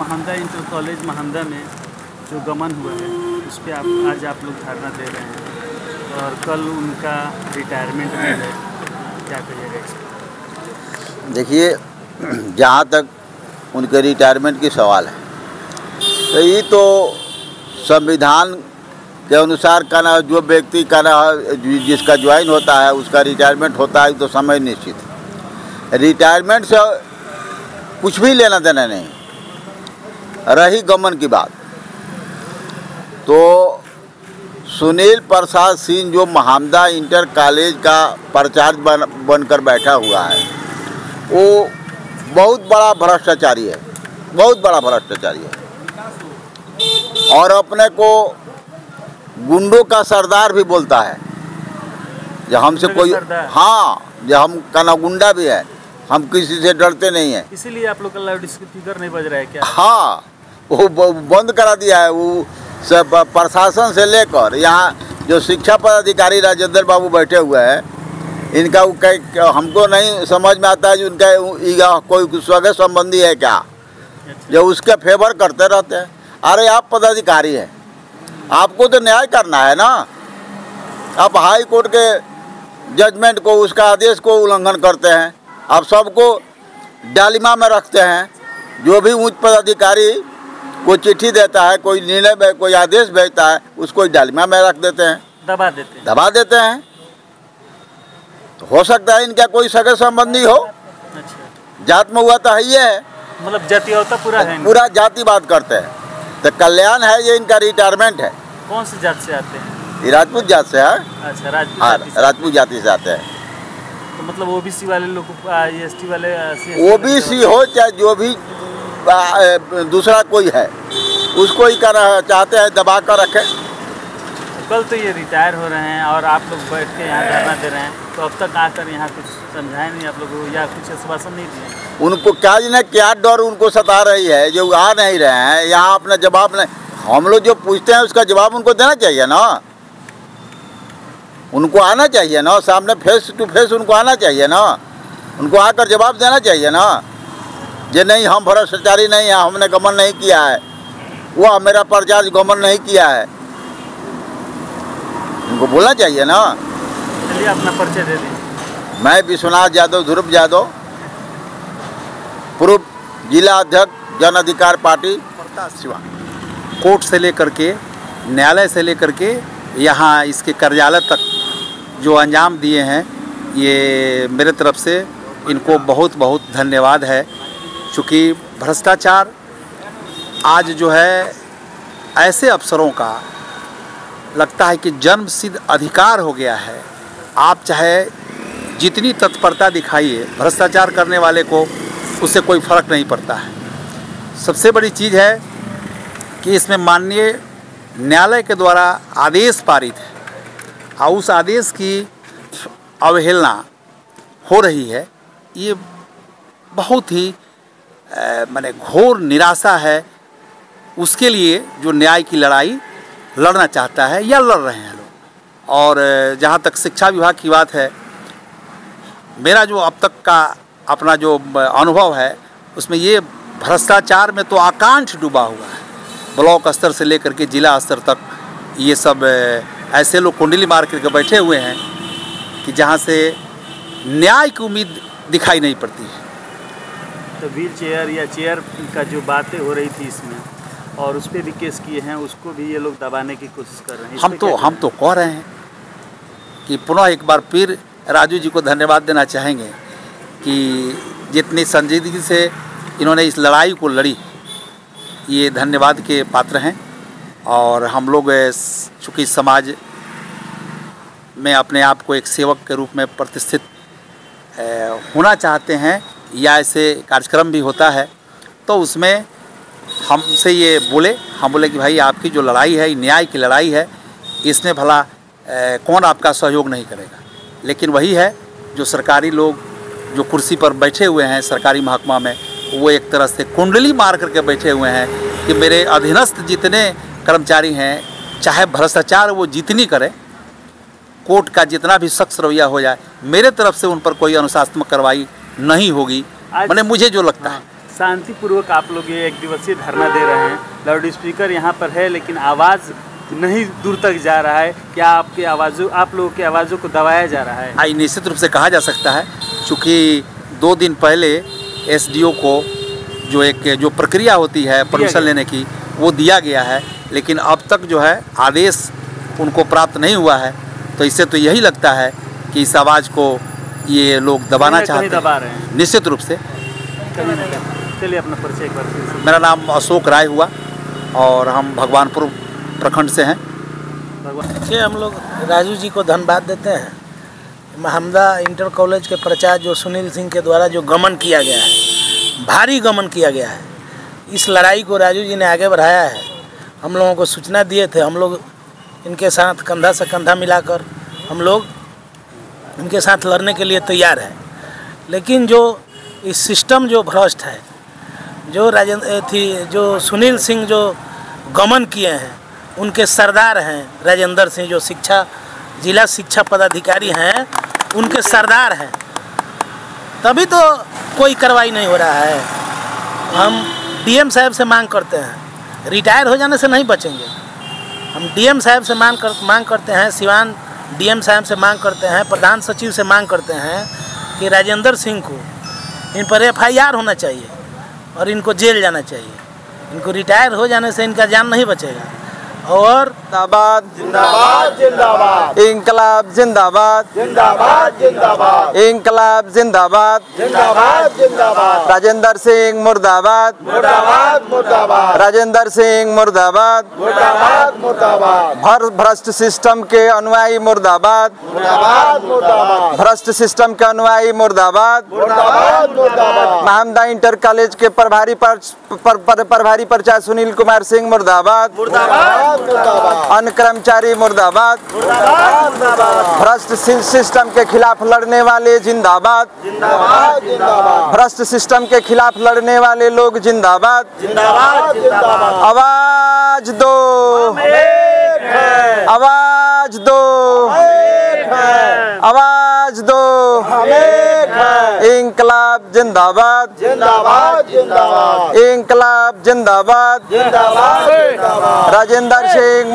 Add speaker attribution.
Speaker 1: Mahananda inter college Mahananda में जो गमन हुआ है उस पर आज आप लोग धरना दे रहे हैं और कल उनका रिटायरमेंट भी है, क्या कहिएगा इस पर?
Speaker 2: देखिए, जहाँ तक उनके रिटायरमेंट की सवाल है तो ये तो संविधान के अनुसार का ना, जो व्यक्ति का ना जिसका ज्वाइन होता है उसका रिटायरमेंट होता है, तो समय निश्चित है। रिटायरमेंट से कुछ भी लेना देना नहीं। रही गमन की बात, तो सुनील प्रसाद सिंह जो महानदा इंटर कॉलेज का प्राचार्य बनकर बैठा हुआ है, वो बहुत बड़ा भ्रष्टाचारी है, बहुत बड़ा भ्रष्टाचारी है, और अपने को गुंडों का सरदार भी बोलता है। जब हमसे कोई, हाँ, जब हम का गुंडा भी है, हम किसी से डरते नहीं हैं।
Speaker 1: इसीलिए आप लोग का लाउड स्पीकर नहीं बज रहा है क्या?
Speaker 2: हाँ, वो बंद करा दिया है। वो सब प्रशासन से लेकर यहाँ जो शिक्षा पदाधिकारी राजेंद्र बाबू बैठे हुए हैं, इनका हमको नहीं समझ में आता है कि उनका कोई सगे संबंधी है क्या, जो उसके फेवर करते रहते हैं। अरे आप पदाधिकारी हैं, आपको तो न्याय करना है ना। आप हाई कोर्ट के जजमेंट को, उसका आदेश को उल्लंघन करते हैं, आप सबको डालिमा में रखते हैं। जो भी उच्च पदाधिकारी कोई चिट्ठी देता है, कोई निर्णय, कोई आदेश भेजता है, उसको डालिमा में रख देते हैं, दबा देते हैं। तो हो सकता है इनका कोई सगे संबंधी हो।
Speaker 1: अच्छा,
Speaker 2: जात में हुआ तो है, ये है, मतलब
Speaker 1: जातीयता पूरा है,
Speaker 2: पूरा जातिवाद करते हैं। तो कल्याण है, ये इनका रिटायरमेंट है।
Speaker 1: कौन सी जात से आते हैं?
Speaker 2: ये राजपूत जात से है।
Speaker 1: अच्छा,
Speaker 2: राजपूत जाति से आते हैं।
Speaker 1: तो मतलब ओबीसी वाले लोग, एसटी वाले,
Speaker 2: ओबीसी हो चाहे जो भी दूसरा कोई है, उसको ही चाहते हैं दबा कर रखें।
Speaker 1: कल तो ये रिटायर हो रहे हैं और आप लोग बैठ के यहाँ धरना दे रहे हैं, तो अब तक आकर यहाँ कुछ समझाए नहीं आप लोगों को, या कुछ आश्वासन नहीं दिए? उनको
Speaker 2: क्या जिन्हें क्या डर उनको सता रही है, जो आ नहीं रहे हैं यहाँ, अपना जवाब नहीं। हम लोग जो पूछते हैं उसका जवाब उनको देना चाहिए ना, उनको आना चाहिए ना, सामने फेस टू फेस उनको आना चाहिए ना, उनको आकर जवाब देना चाहिए ना। जे नहीं, हम भ्रष्टाचारी नहीं है, हमने गमन नहीं किया है, वो मेरा प्राचार्य गमन नहीं किया है, उनको बोलना चाहिए ना।
Speaker 1: चलिए अपना परिचय दे दीजिए।
Speaker 2: मैं विश्वनाथ यादव, ध्रुव यादव, पूर्व जिला अध्यक्ष जन अधिकार पार्टी सिवान।
Speaker 3: कोर्ट से लेकर के, न्यायालय से लेकर के यहाँ इसके कार्यालय तक जो अंजाम दिए हैं, ये मेरे तरफ से इनको बहुत बहुत धन्यवाद है। चूँकि भ्रष्टाचार आज जो है ऐसे अफसरों का लगता है कि जन्म सिद्ध अधिकार हो गया है। आप चाहे जितनी तत्परता दिखाइए, भ्रष्टाचार करने वाले को उससे कोई फर्क नहीं पड़ता है। सबसे बड़ी चीज़ है कि इसमें माननीय न्यायालय के द्वारा आदेश पारित है और उस आदेश की अवहेलना हो रही है। ये बहुत ही माने घोर निराशा है उसके लिए जो न्याय की लड़ाई लड़ना चाहता है या लड़ रहे हैं लोग। और जहाँ तक शिक्षा विभाग की बात है, मेरा जो अब तक का अपना जो अनुभव है, उसमें ये भ्रष्टाचार में तो आकांक्ष डूबा हुआ है। ब्लॉक स्तर से लेकर के जिला स्तर तक ये सब ऐसे लोग कुंडली मार करके बैठे हुए हैं कि जहाँ से न्याय की उम्मीद दिखाई नहीं पड़ती है।
Speaker 1: तो व्हील चेयर या चेयर का जो बातें हो रही थी इसमें, और उस पर भी केस किए हैं, उसको भी ये लोग दबाने की कोशिश कर रहे हैं।
Speaker 3: हम तो कह रहे हैं कि पुनः एक बार फिर राजू जी को धन्यवाद देना चाहेंगे कि जितनी संजीदगी से इन्होंने इस लड़ाई को लड़ी, ये धन्यवाद के पात्र हैं। और हम लोग चूँकि समाज में अपने आप को एक सेवक के रूप में प्रतिष्ठित होना चाहते हैं, या ऐसे कार्यक्रम भी होता है, तो उसमें हमसे ये हम बोले कि भाई आपकी जो लड़ाई है, न्याय की लड़ाई है, इसमें भला कौन आपका सहयोग नहीं करेगा। लेकिन वही है जो सरकारी लोग जो कुर्सी पर बैठे हुए हैं सरकारी महकमा में, वो एक तरह से कुंडली मार करके बैठे हुए हैं कि मेरे अधीनस्थ जितने कर्मचारी हैं, चाहे भ्रष्टाचार वो जितनी करें, कोर्ट का जितना भी सख्त रवैया हो जाए, मेरे तरफ से उन पर कोई अनुशासनात्मक कार्रवाई नहीं होगी। मैंने मुझे जो लगता है
Speaker 1: शांतिपूर्वक आप लोग ये एक दिवसीय धरना दे रहे हैं। लाउड स्पीकर यहाँ पर है लेकिन आवाज़ नहीं दूर तक जा रहा है। क्या आपकी आवाज़ों आप लोगों की आवाज़ों को दबाया जा रहा है?
Speaker 3: आई निश्चित रूप से कहा जा सकता है, चूँकि 2 दिन पहले एसडीओ को जो प्रक्रिया होती है परमिशन लेने की वो दिया गया है, लेकिन अब तक जो है आदेश उनको प्राप्त नहीं हुआ है। तो इससे तो यही लगता है कि इस आवाज़ को ये लोग दबाना चाहते हैं,
Speaker 1: दबा रहे हैं
Speaker 3: निश्चित रूप से।
Speaker 1: चलिए अपना परिचय एक बार फिर से।
Speaker 3: मेरा नाम अशोक राय हुआ और हम भगवानपुर प्रखंड से हैं।
Speaker 4: देखिए, हम लोग राजू जी को धन्यवाद देते हैं। महमदा इंटर कॉलेज के प्राचार्य जो सुनील सिंह के द्वारा जो गमन किया गया है, भारी गमन किया गया है, इस लड़ाई को राजू जी ने आगे बढ़ाया है। हम लोगों को सूचना दिए थे, हम लोग इनके साथ कंधा से कंधा मिलाकर हम लोग इनके साथ लड़ने के लिए तैयार है। लेकिन जो इस सिस्टम जो भ्रष्ट है, जो सुनील सिंह जो गमन किए हैं, उनके सरदार हैं राजेंद्र सिंह, जो जिला शिक्षा पदाधिकारी हैं, उनके सरदार हैं, तभी तो कोई कार्रवाई नहीं हो रहा है। हम डीएम साहब से मांग करते हैं, रिटायर हो जाने से नहीं बचेंगे। हम डीएम साहब से मांग करते हैं, सिवान डीएम साहब से मांग करते हैं, प्रधान सचिव से मांग करते हैं कि राजेंद्र सिंह को इन पर FIR होना चाहिए और इनको जेल जाना चाहिए। इनको रिटायर हो जाने से इनका जान नहीं बचेगा। और
Speaker 5: जिंदाबाद
Speaker 2: जिंदाबाद जिंदाबाद
Speaker 5: इंकलाब जिंदाबाद
Speaker 2: जिंदाबाद जिंदाबाद
Speaker 5: इंकलाब जिंदाबाद
Speaker 2: जिंदाबाद जिंदाबाद
Speaker 5: राजेंद्र सिंह मुर्दाबाद
Speaker 2: मुर्दाबाद मुर्दाबाद
Speaker 5: राजेंद्र सिंह मुर्दाबाद
Speaker 2: मुर्दाबाद मुर्दाबाद
Speaker 5: भ्रष्ट सिस्टम के अनुयायी मुर्दाबाद
Speaker 2: मुर्दाबाद मुर्दाबाद
Speaker 5: भ्रष्ट सिस्टम के अनुयायी मुर्दाबाद
Speaker 2: मुर्दाबाद मुर्दाबाद
Speaker 5: महमदा इंटर कॉलेज के प्रभारी प्राचार्य सुनील कुमार सिंह मुर्दाबाद
Speaker 2: मुर्दाबाद
Speaker 5: अन्य कर्मचारी मुर्दाबाद भ्रष्ट सिस्टम के खिलाफ लड़ने वाले जिंदाबाद
Speaker 2: जिंदाबाद जिंदाबाद
Speaker 5: भ्रष्ट सिस्टम के खिलाफ लड़ने वाले लोग जिंदाबाद
Speaker 2: जिंदाबाद जिंदाबाद
Speaker 5: आवाज दो आवाज दो आवाज दो इंकलाब जिंदाबाद
Speaker 2: जिंदाबाद जिंदाबाद
Speaker 5: इंकलाब जिंदाबाद
Speaker 2: जिंदाबाद जिंदाबाद
Speaker 5: राजेंद्र सिंह